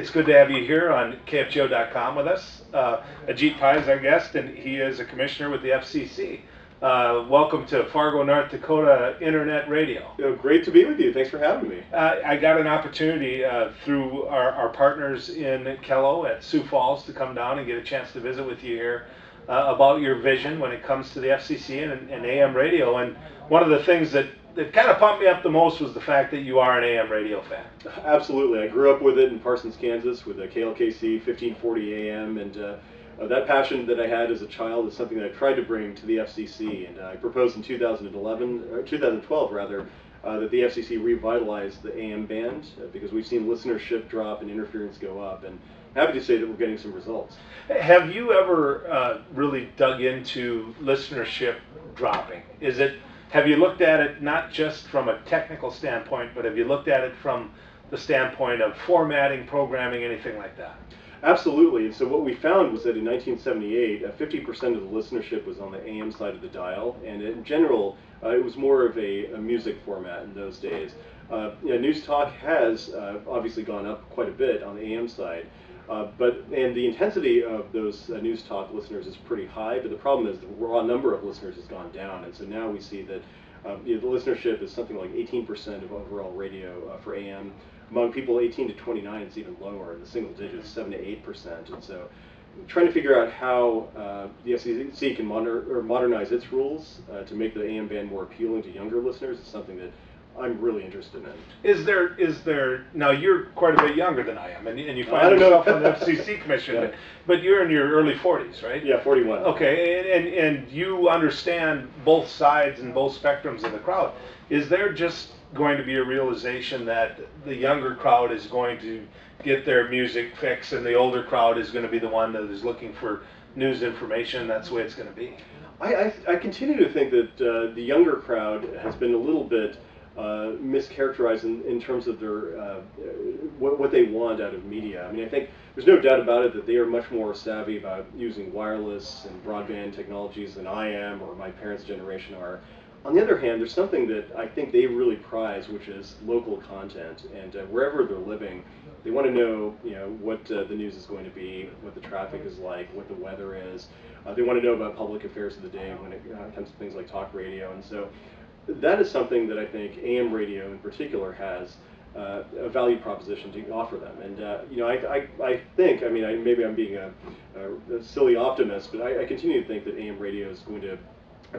It's good to have you here on KFGO.com with us. Ajit Pai is our guest, and he is a commissioner with the FCC. Welcome to Fargo, North Dakota Internet Radio. Great to be with you. Thanks for having me. I got an opportunity through our partners in Kello at Sioux Falls to come down and get a chance to visit with you here about your vision when it comes to the FCC and AM radio. And one of the things that kind of pumped me up the most was the fact that you are an AM radio fan. Absolutely. I grew up with it in Parsons, Kansas with a KLKC 1540 AM, and that passion that I had as a child is something that I tried to bring to the FCC, and I proposed in 2012 rather, that the FCC revitalize the AM band because we've seen listenership drop and interference go up, and I'm happy to say that we're getting some results. Have you ever really dug into listenership dropping? Have you looked at it not just from a technical standpoint, but have you looked at it from the standpoint of formatting, programming, anything like that? Absolutely. So what we found was that in 1978, 50% of the listenership was on the AM side of the dial, and in general, it was more of a music format in those days. News talk has obviously gone up quite a bit on the AM side, and the intensity of those news talk listeners is pretty high, but the problem is the raw number of listeners has gone down, and so now we see that the listenership is something like 18% of overall radio for AM. Among people 18 to 29, it's even lower, in the single digits, 7 to 8%. And so trying to figure out how the FCC can modernize its rules to make the AM band more appealing to younger listeners is something that I'm really interested in. Is there now you're quite a bit younger than I am, and you find yourself on the FCC commission, Yeah. but you're in your early 40s, right? Yeah, 41. Okay, and you understand both sides and both spectrums of the crowd. Is there just going to be a realization that the younger crowd is going to get their music fix and the older crowd is going to be the one that is looking for news information? That's the way it's going to be. I continue to think that the younger crowd has been a little bit mischaracterized in terms of their what they want out of media. I mean, I think there's no doubt about it that they are much more savvy about using wireless and broadband technologies than I am or my parents' generation are. On the other hand, there's something that I think they really prize, which is local content. And wherever they're living, they want to know, what the news is going to be, what the traffic is like, what the weather is. They want to know about public affairs of the day when it comes to things like talk radio. And so that is something that I think AM radio in particular has a value proposition to offer them. And I think, maybe I'm being a silly optimist, but I continue to think that AM radio is going to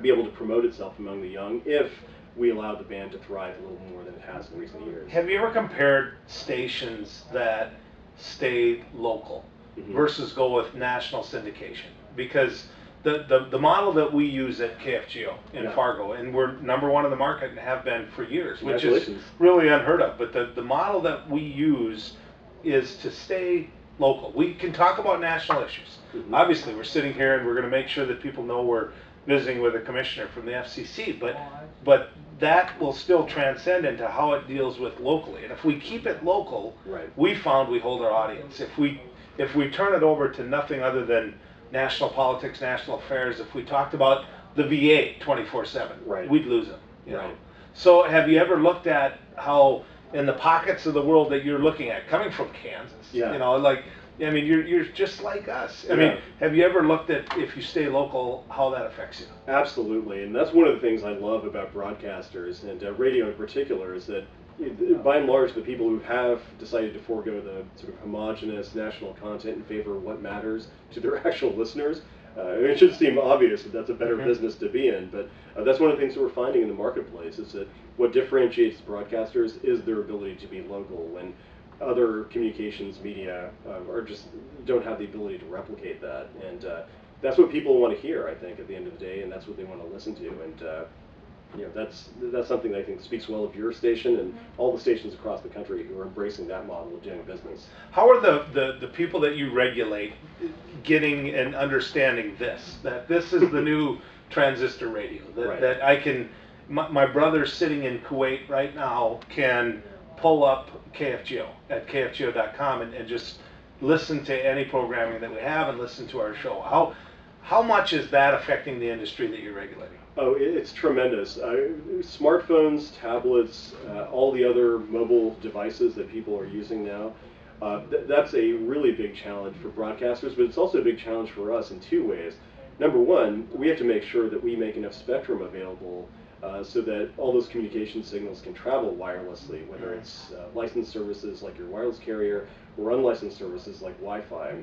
be able to promote itself among the young if we allow the band to thrive a little more than it has in recent years. Have you ever compared stations that stay local versus go with national syndication? Because the model that we use at KFGO in Fargo, and we're #1 in the market and have been for years, which is really unheard of, but the model that we use is to stay local. We can talk about national issues. Obviously, we're sitting here and we're going to make sure that people know we're visiting with a commissioner from the FCC, but that will still transcend into how it deals with locally. And if we keep it local, we found we hold our audience. If we turn it over to nothing other than national politics, national affairs, if we talked about the VA 24/7, we'd lose them. You know? So have you ever looked at how in the pockets of the world that you're looking at, coming from Kansas, you're just like us. I mean, have you ever looked at, if you stay local, how that affects you? Absolutely, and that's one of the things I love about broadcasters, and radio in particular, is that by and large, the people who have decided to forego the sort of homogenous national content in favor of what matters to their actual listeners, it should seem obvious that that's a better business to be in, but that's one of the things that we're finding in the marketplace, is that what differentiates broadcasters is their ability to be local, when other communications media don't have the ability to replicate that. And that's what people want to hear, I think, at the end of the day, and that's what they want to listen to. And that's something that I think speaks well of your station and all the stations across the country who are embracing that model of doing business. How are the people that you regulate getting and understanding that this is the new transistor radio, that I can, my brother sitting in Kuwait right now can pull up KFGO at KFGO.com and just listen to any programming that we have and listen to our show. How much is that affecting the industry that you're regulating? Oh, it's tremendous. Smartphones, tablets, all the other mobile devices that people are using now, That's a really big challenge for broadcasters, but it's also a big challenge for us in two ways. Number one, we have to make sure that we make enough spectrum available so that all those communication signals can travel wirelessly, whether it's licensed services like your wireless carrier or unlicensed services like Wi-Fi.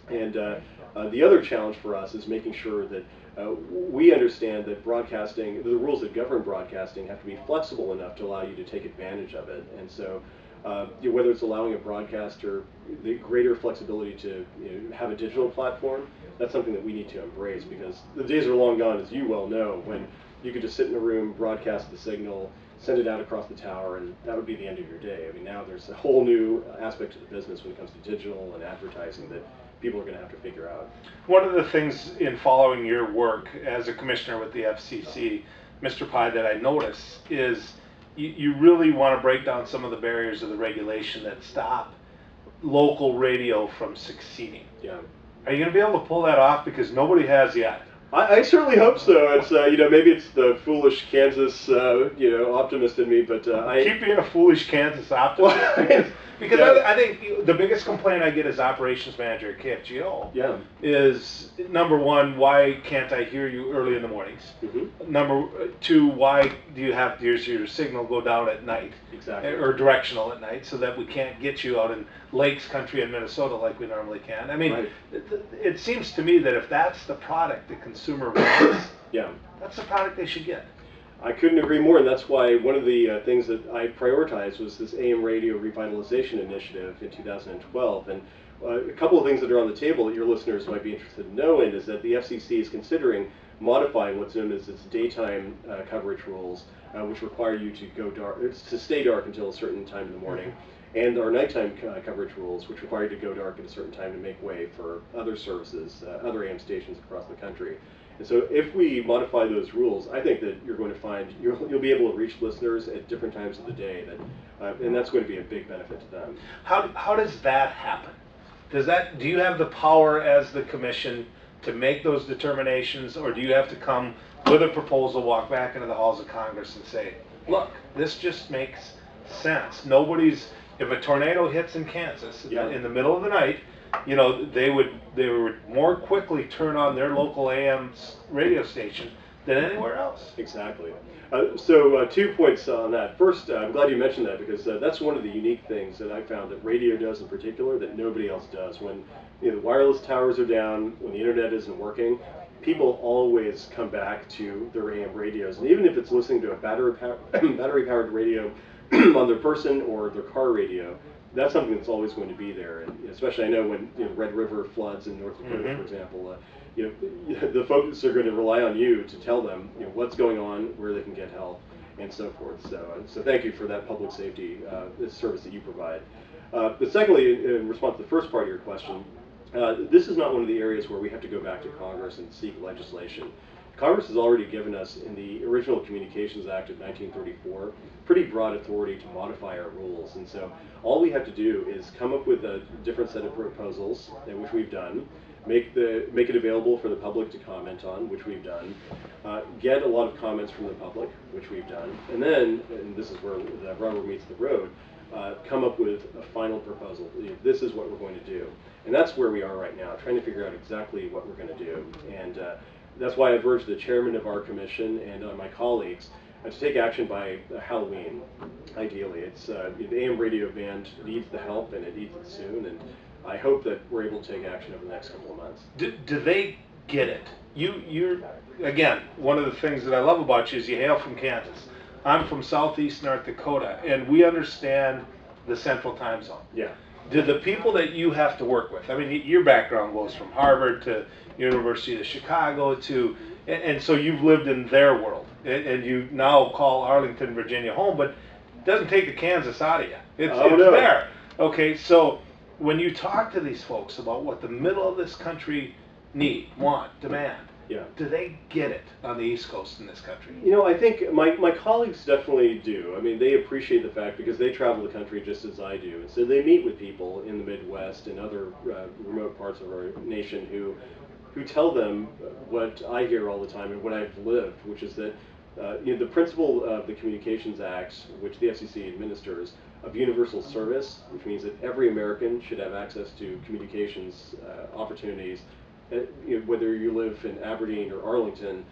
And the other challenge for us is making sure that we understand that broadcasting, the rules that govern broadcasting have to be flexible enough to allow you to take advantage of it. And so whether it's allowing a broadcaster the greater flexibility to have a digital platform, that's something that we need to embrace, because the days are long gone, as you well know, when you could just sit in a room, broadcast the signal, send it out across the tower, and that would be the end of your day. I mean, now there's a whole new aspect to the business when it comes to digital and advertising that people are going to have to figure out. One of the things in following your work as a commissioner with the FCC, Mr. Pye, that I notice is you really want to break down some of the barriers of the regulation that stop local radio from succeeding. Yeah. Are you going to be able to pull that off? Because nobody has yet. I certainly hope so. It's maybe it's the foolish Kansas optimist in me, but I keep being a foolish Kansas optimist. Because yeah. I think the biggest complaint I get as operations manager at KFGO is, number one, why can't I hear you early in the mornings? Mm-hmm. Number two, why do you have your signal go down at night? Exactly. Or directional at night, so that we can't get you out in Lakes Country in Minnesota like we normally can. I mean, right. it seems to me that if that's the product the consumer wants, that's the product they should get. I couldn't agree more, and that's why one of the things that I prioritized was this AM radio revitalization initiative in 2012. And a couple of things that are on the table that your listeners might be interested in knowing is that the FCC is considering modifying what's known as its daytime coverage rules, which require you to go dark, to stay dark until a certain time in the morning, and our nighttime coverage rules, which require you to go dark at a certain time to make way for other services, other AM stations across the country. And so if we modify those rules, I think that you're going to find you'll be able to reach listeners at different times of the day, and that's going to be a big benefit to them. How does that happen? Do you have the power as the commission to make those determinations, or do you have to come with a proposal, walk back into the halls of Congress and say, look, this just makes sense. If a tornado hits in Kansas in the middle of the night, they would more quickly turn on their local AM radio station than anywhere else. Exactly. So 2 points on that. First, I'm glad you mentioned that, because that's one of the unique things that I found that radio does in particular that nobody else does. When the wireless towers are down, when the internet isn't working, people always come back to their AM radios, and even if it's listening to a battery-powered radio on their person or their car radio, that's something that's always going to be there. And especially, I know when Red River floods in North Dakota, for example, the folks are going to rely on you to tell them what's going on, where they can get help, and so forth. So thank you for that public safety service that you provide. But secondly, in response to the first part of your question, this is not one of the areas where we have to go back to Congress and seek legislation. Congress has already given us, in the original Communications Act of 1934, pretty broad authority to modify our rules. And so all we have to do is come up with a different set of proposals, which we've done, make it available for the public to comment on, which we've done, get a lot of comments from the public, which we've done, and then, and this is where the rubber meets the road, come up with a final proposal. This is what we're going to do. And that's where we are right now, trying to figure out exactly what we're going to do. And that's why I've urged the chairman of our commission and my colleagues to take action by Halloween, ideally. It's the AM radio band needs the help, and it needs it soon, and I hope that we're able to take action over the next couple of months. Do they get it? You're again, one of the things that I love about you is you hail from Kansas. I'm from southeast North Dakota, and we understand the Central Time Zone. Yeah. Do the people that you have to work with, I mean, your background goes from Harvard to University of Chicago and so you've lived in their world, and you now call Arlington, Virginia home, but it doesn't take the Kansas out of you. It's there. Okay, so when you talk to these folks about what the middle of this country want, demand, do they get it on the East Coast in this country? I think my colleagues definitely do. I mean, they appreciate the fact, because they travel the country just as I do. And so they meet with people in the Midwest and other remote parts of our nation who tell them what I hear all the time and what I've lived, which is that the principle of the Communications Act, which the FCC administers, of universal service, which means that every American should have access to communications opportunities, whether you live in Aberdeen or Arlington,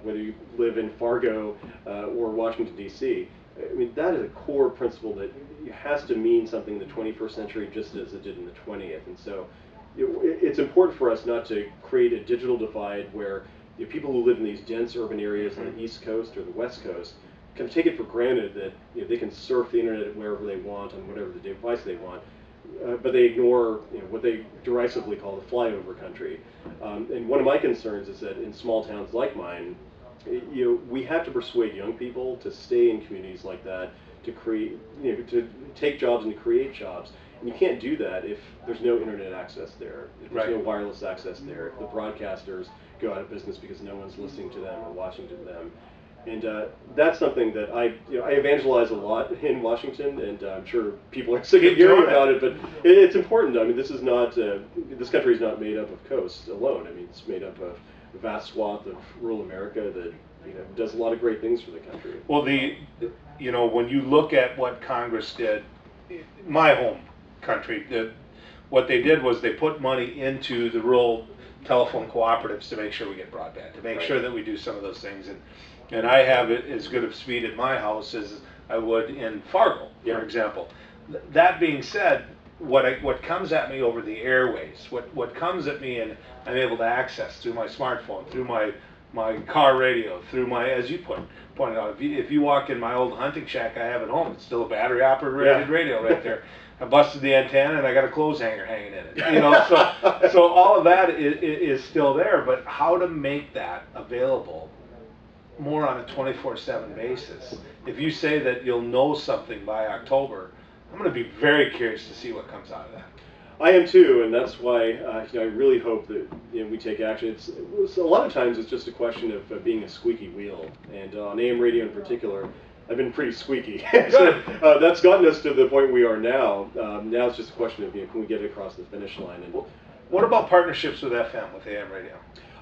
whether you live in Fargo or Washington, D.C. I mean, that is a core principle that has to mean something in the 21st century just as it did in the 20th. And so it's important for us not to create a digital divide where people who live in these dense urban areas on the East Coast or the West Coast can take it for granted that they can surf the internet wherever they want on whatever the device they want, but they ignore what they derisively call the flyover country. And one of my concerns is that in small towns like mine, we have to persuade young people to stay in communities like that, to create, to take jobs and to create jobs. And you can't do that if there's no internet access there, if there's no wireless access there, if the broadcasters go out of business because no one's listening to them or watching to them. And that's something that I evangelize a lot in Washington, and I'm sure people are sick of hearing about it, but it's important. I mean, this is not, this country is not made up of coasts alone. I mean, it's made up of a vast swath of rural America that does a lot of great things for the country. Well, when you look at what Congress did, my home country, what they did was they put money into the rural telephone cooperatives to make sure we get broadband, to make sure that we do some of those things. And I have it as good of speed at my house as I would in Fargo, for example. That being said, what comes at me over the airways, what comes at me and I'm able to access through my smartphone, through my car radio, through my, as you pointed out, if you walk in my old hunting shack I have at home, it's still a battery operated radio right there. I busted the antenna and I got a clothes hanger hanging in it. So all of that is still there, but how to make that available more on a 24/7 basis. If you say that you'll know something by October, I'm going to be very curious to see what comes out of that. I am too, and that's why I really hope that we take action. It's a lot of times it's just a question of being a squeaky wheel, and on AM radio in particular, I've been pretty squeaky. So, that's gotten us to the point we are now. Now it's just a question of can we get it across the finish line? And what about partnerships with FM, with AM radio?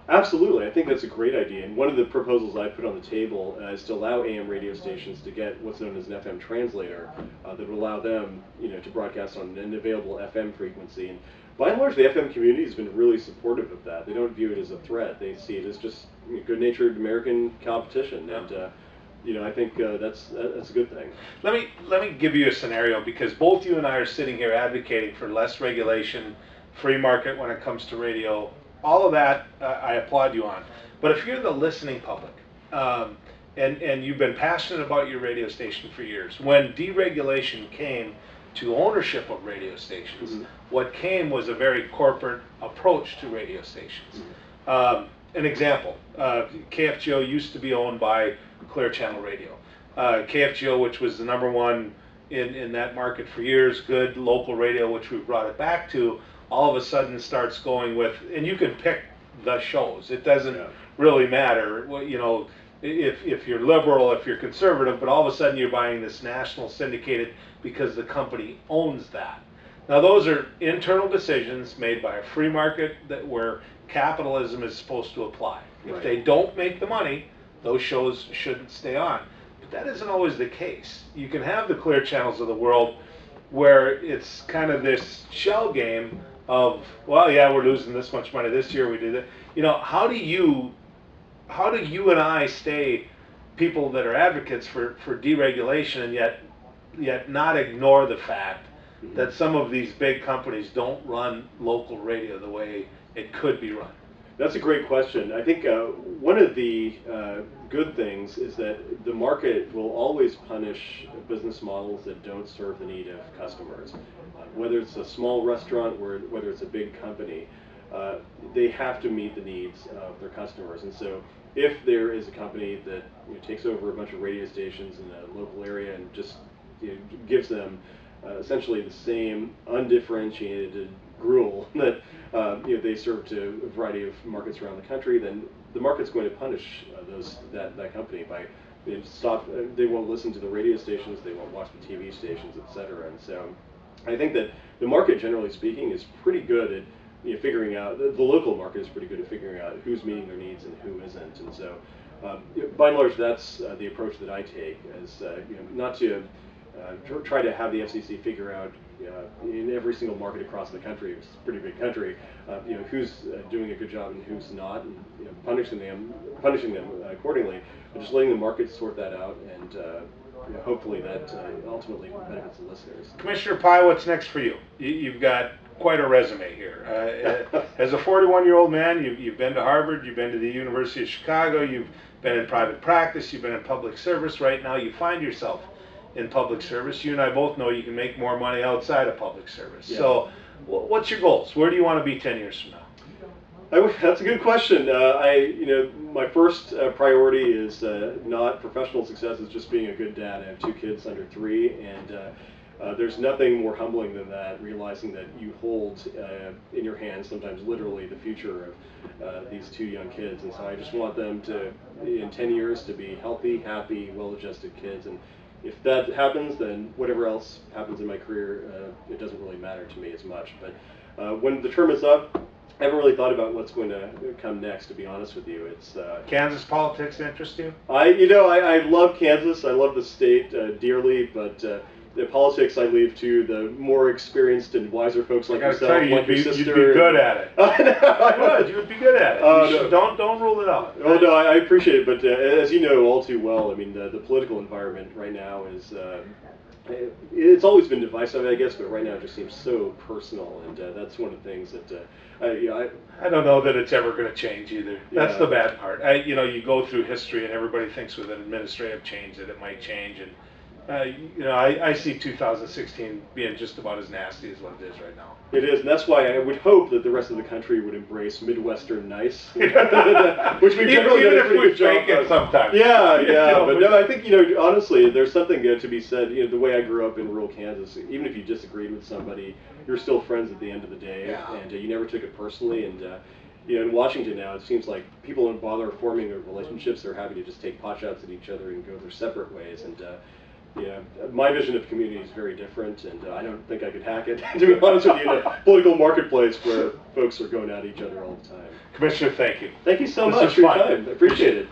Absolutely, I think that's a great idea. And one of the proposals I put on the table is to allow AM radio stations to get what's known as an FM translator that would allow them, to broadcast on an available FM frequency. And by and large, the FM community has been really supportive of that. They don't view it as a threat. They see it as just good-natured American competition. And I think that's a good thing. Let me give you a scenario, because both you and I are sitting here advocating for less regulation, free market when it comes to radio. All of that I applaud you on. But if you're the listening public, and you've been passionate about your radio station for years, when deregulation came to ownership of radio stations, what came was a very corporate approach to radio stations. An example, KFGO used to be owned by Clear Channel Radio. KFGO, which was the #1 in that market for years, good local radio, which we brought it back to, all of a sudden starts going with, and you can pick the shows. It doesn't really matter, if you're liberal, if you're conservative, but all of a sudden you're buying this national syndicated because the company owns that. Now those are internal decisions made by a free market where capitalism is supposed to apply. If they don't make the money, those shows shouldn't stay on. But that isn't always the case. You can have the Clear Channels of the world where it's kind of this shell game of, well, yeah, we're losing this much money this year, we did it. How do you and I stay people that are advocates for deregulation and yet not ignore the fact that some of these big companies don't run local radio the way it could be run? That's a great question. I think one of the good things is that the market will always punish business models that don't serve the need of customers. Whether it's a small restaurant or whether it's a big company, they have to meet the needs of their customers. And so if there is a company that takes over a bunch of radio stations in a local area and just gives them essentially the same undifferentiated gruel that they serve to a variety of markets around the country, then the market's going to punish that company by they won't listen to the radio stations, they won't watch the TV stations, etc. And so I think that the market, generally speaking, is pretty good at figuring out, the local market is pretty good at figuring out who's meeting their needs and who isn't. And so by and large, that's the approach that I take, is not to try to have the FCC figure out in every single market across the country, it's a pretty big country, who's doing a good job and who's not, and punishing them accordingly, but just letting the market sort that out, and hopefully that ultimately benefits the listeners. Commissioner Pai, what's next for you? You've got quite a resume here. As a 41-year-old man, you've been to Harvard, you've been to the University of Chicago, you've been in private practice, you've been in public service. Right now you find yourself in public service. You and I both know you can make more money outside of public service. Yeah. So what's your goals? Where do you want to be 10 years from now? That's a good question. My first priority is not professional success, it's just being a good dad. I have 2 kids under 3, and there's nothing more humbling than that, realizing that you hold in your hands, sometimes literally, the future of these 2 young kids. And so I just want them to, in 10 years, to be healthy, happy, well-adjusted kids. And if that happens, then whatever else happens in my career, it doesn't really matter to me as much. But when the term is up, I haven't really thought about what's going to come next, to be honest with you. It's Kansas politics interest you? I love Kansas. I love the state dearly, but the politics I leave to the more experienced and wiser folks like yourself, like your sister. You'd be good at it. I would. You would be good at it. No. Don't rule it out. Oh no, I appreciate it, but as you know all too well, I mean the political environment right now is. It's always been divisive, I guess, but right now it just seems so personal, and that's one of the things that I don't know that it's ever going to change either. That's the bad part. You go through history, and everybody thinks with an administrative change that it might change, and I see 2016 being just about as nasty as what it is right now. It is, and that's why I would hope that the rest of the country would embrace Midwestern nice, which we generally even if we fake it sometimes. Yeah, but no, I think honestly, there's something to be said. The way I grew up in rural Kansas, even if you disagreed with somebody, you're still friends at the end of the day, and you never took it personally. And in Washington now, it seems like people don't bother forming their relationships; they're happy to just take potshots at each other and go their separate ways. And my vision of community is very different, and I don't think I could hack it, to be honest with you, in a political marketplace where folks are going at each other all the time. Commissioner, thank you. Thank you so much for your time. I appreciate it.